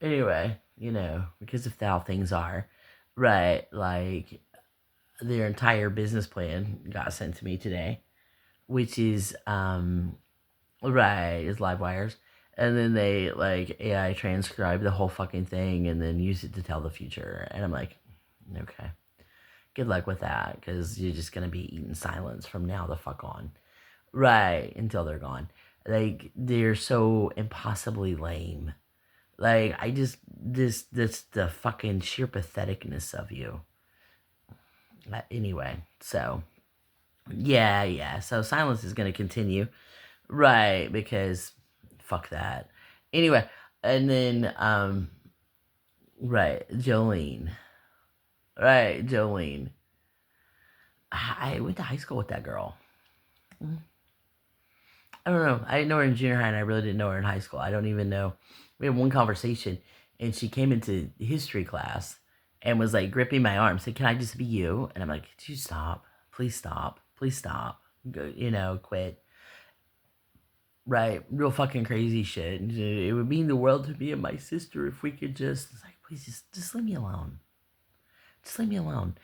Anyway, because of how things are, right? Like their entire business plan got sent to me today, which is right, is live wires. And then they like AI transcribe the whole fucking thing and then use it to tell the future. And I'm like, okay, good luck with that because you're just gonna be eating silence from now the fuck on. Right, until they're gone. Like they're so impossibly lame. Like I just this the fucking sheer patheticness of you. Anyway, so yeah. So silence is gonna continue. Right, because fuck that. Anyway, and then right, Jolene. Right, Jolene. I went to high school with that girl. I don't know. I didn't know her in junior high, and I really didn't know her in high school. I don't even know. We had one conversation, and she came into history class and was like gripping my arm, said, "Can I just be you?" And I'm like, "Could you stop? Please stop. Please stop. Go, quit." Right, real fucking crazy shit. It would mean the world to me and my sister if we could just. It's like, please, just leave me alone. Just leave me alone.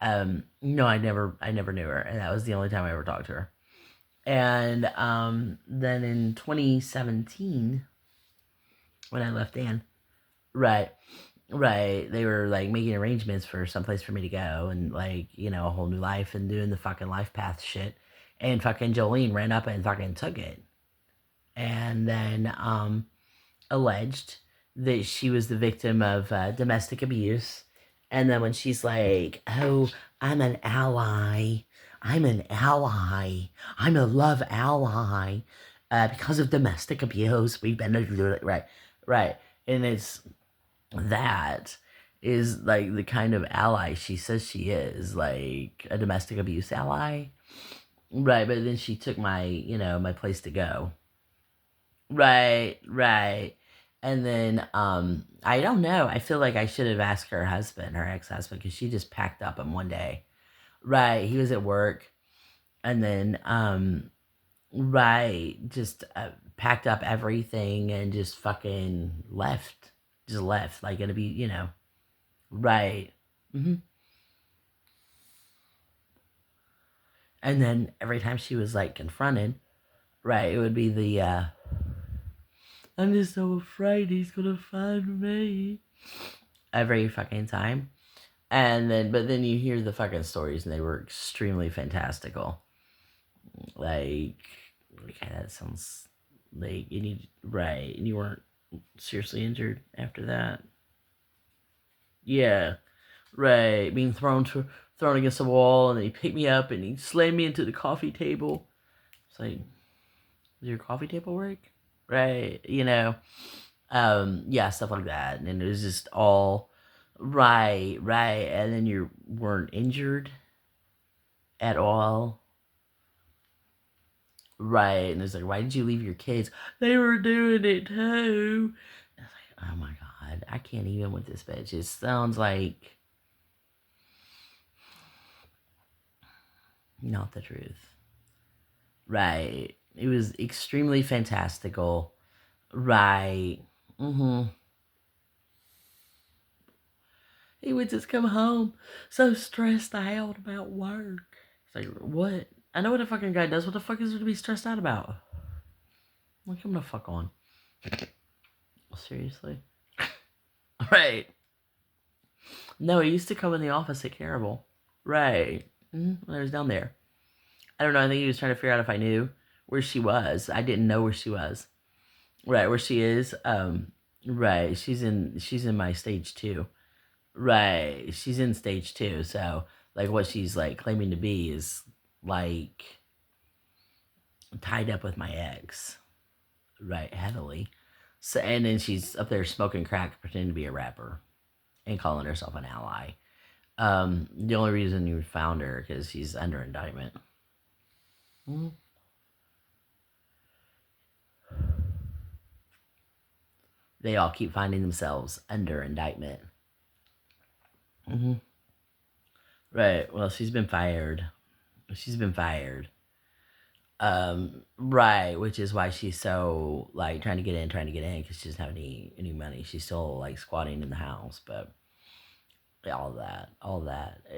No, I never knew her, and that was the only time I ever talked to her. And then in 2017, when I left Dan, right, right, they were like making arrangements for someplace for me to go and like a whole new life and doing the fucking life path shit. And fucking Jolene ran up and fucking took it, and then alleged that she was the victim of domestic abuse. And then when she's like, "Oh, I'm an ally. I'm an ally. I'm a love ally because of domestic abuse. We've been right, right." And it's that is like the kind of ally she says she is, like a domestic abuse ally, right? But then she took my, my place to go. Right, right. And then I don't know. I feel like I should have asked her husband, her ex-husband, because she just packed up him one day. Right, he was at work, and then right, just packed up everything and just fucking left, just left, like gonna be, right. hmm And then every time she was like confronted, right, it would be the I'm just so afraid he's gonna find me every fucking time. And then, but then you hear the fucking stories, and they were extremely fantastical. Like, okay, that sounds like you need right, and you weren't seriously injured after that. Yeah, right. Being thrown against the wall, and then he picked me up and he slammed me into the coffee table. It's like, does your coffee table work? Right, yeah, stuff like that, and it was just all right, right, and then you weren't injured at all. Right. And it's like, why did you leave your kids? They were doing it too. And it's like, oh my God, I can't even with this bitch. It sounds like not the truth. Right. It was extremely fantastical. Right. Mm-hmm. He would just come home so stressed out about work. It's like, what? I know what a fucking guy does. What the fuck is there to be stressed out about? Like, I'm gonna fuck on. Seriously? Right. No, he used to come in the office at Carnival. Right. When I was down there. I don't know. I think he was trying to figure out if I knew where she was. I didn't know where she was. Right, where she is. Right. She's in my stage two. Right. She's in stage two. So like what she's like claiming to be is like tied up with my ex. Right, heavily. So and then she's up there smoking crack, pretending to be a rapper and calling herself an ally. The only reason you found her because she's under indictment. Mhm. They all keep finding themselves under indictment. hmm Right. Well, she's been fired. She's been fired. Right, which is why she's so like trying to get in because she doesn't have any money. She's still like squatting in the house, but all that,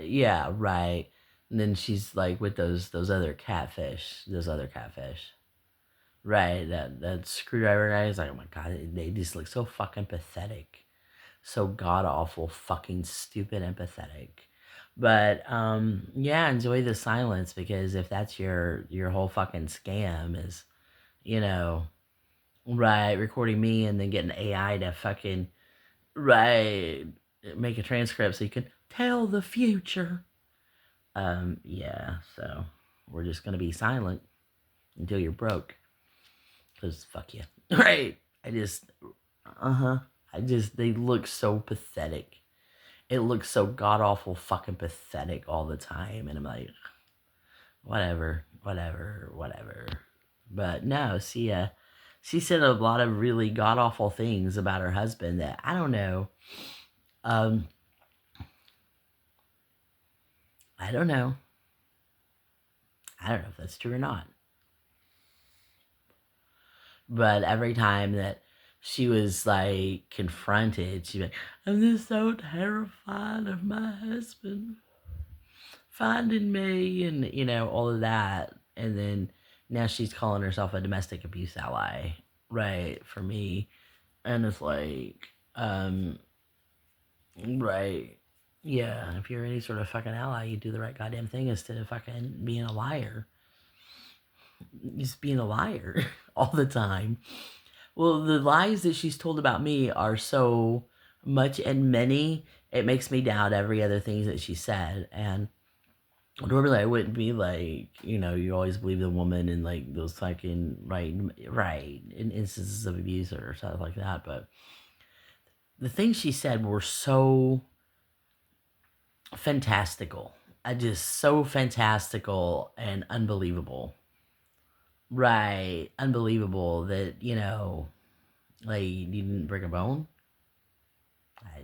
yeah, right. And then she's like with those other catfish, right? That screwdriver guy is like, oh my god, they just look so fucking pathetic, so god awful, fucking stupid and pathetic. But yeah, enjoy the silence because if that's your whole fucking scam is, you know, right, recording me and then getting AI to fucking right make a transcript so you can tell the future. Yeah, so we're just gonna be silent until you're broke. Cause fuck you. Right. I just uh-huh. They look so pathetic. It looks so god awful fucking pathetic all the time. And I'm like, whatever. But no, she said a lot of really god awful things about her husband that I don't know. Um, I don't know. I don't know if that's true or not. But every time that she was like confronted, she'd be like, I'm just so terrified of my husband finding me and all of that. And then now she's calling herself a domestic abuse ally, right, for me. And it's like, right. Yeah, if you're any sort of fucking ally, you do the right goddamn thing instead of fucking being a liar. Just being a liar all the time. Well, the lies that she's told about me are so much and many, it makes me doubt every other thing that she said. And normally I wouldn't be like, you always believe the woman in like those fucking right in instances of abuse or stuff like that. But the things she said were so fantastical. Just so fantastical and unbelievable. Right. Unbelievable that, like you didn't break a bone.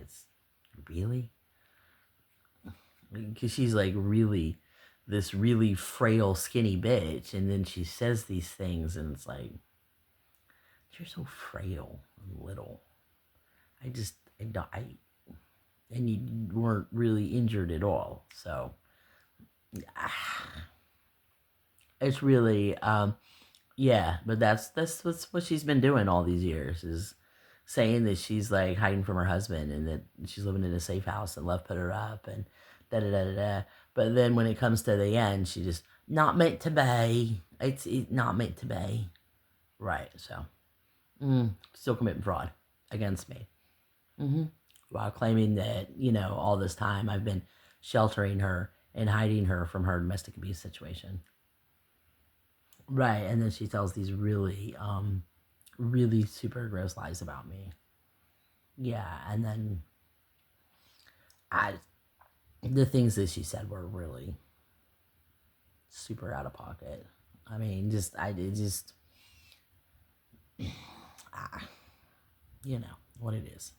It's really because she's like really this really frail skinny bitch and then she says these things and it's like you're so frail and little. I and you weren't really injured at all, so it's really yeah, but that's what she's been doing all these years is saying that she's like hiding from her husband and that she's living in a safe house and love put her up and da da da da da. But then when it comes to the end, she just not meant to be. It's not meant to be. Right. So still committing fraud against me. Mm-hmm. While claiming that all this time I've been sheltering her and hiding her from her domestic abuse situation. Right, and then she tells these really super gross lies about me. Yeah, and then I the things that she said were really super out of pocket. I mean, just I it just ah, you know what it is.